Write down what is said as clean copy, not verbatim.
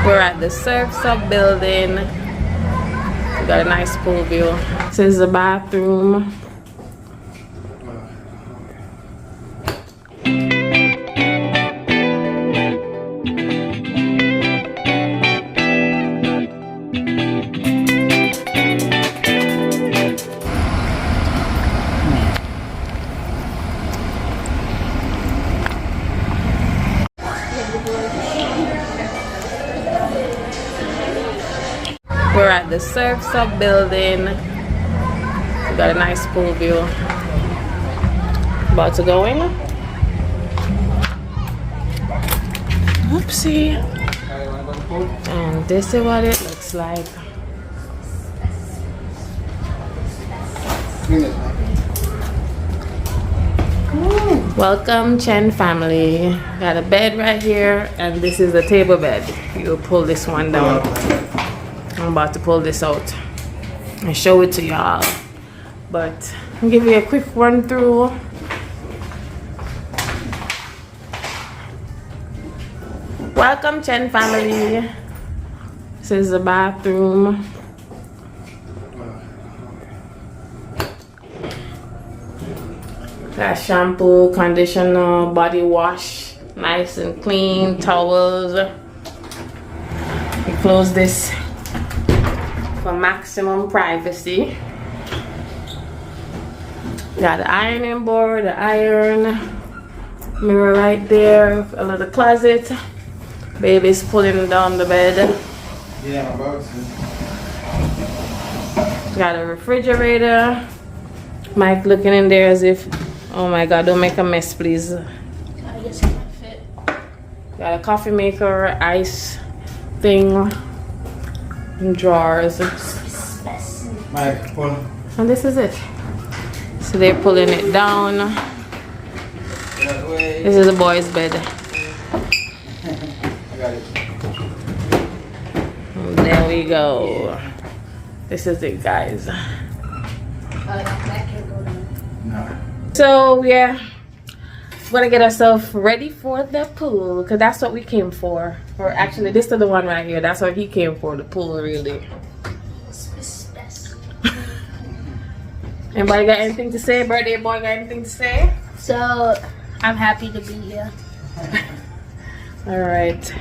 We're at the Surf's Up building. We got a nice pool view. This is the bathroom. We're at the Surf's Up building. We got a nice pool view. About to go in. Oopsie. And this is what it looks like. Welcome, Chen family. Got a bed right here, and this is the table bed. You pull this one down. I'm about to pull this out and show it to y'all, but I'll give you a quick run through. Welcome, Chen family. This is the bathroom. Got shampoo, conditioner, body wash, nice and clean, towels. We close this for maximum privacy. Got the ironing board, the iron, mirror right there, a little closet. Baby's pulling down the bed. Yeah, I'm about to. Got a refrigerator. Mike looking in there as if, oh my God, don't make a mess, please. I guess it might fit. Got a coffee maker, ice thing, and drawers. Mike, pull. And this is it. So they're pulling it down. This is the boys' bed. I got it. And there we go. This is it, guys. That can go down. No. So yeah, we're gonna get ourselves ready for the pool, because that's what we came for. Or actually, this is the one right here. That's what he came for, the pool, really. Anybody got anything to say? Birthday boy got anything to say? So I'm happy to be here. All right.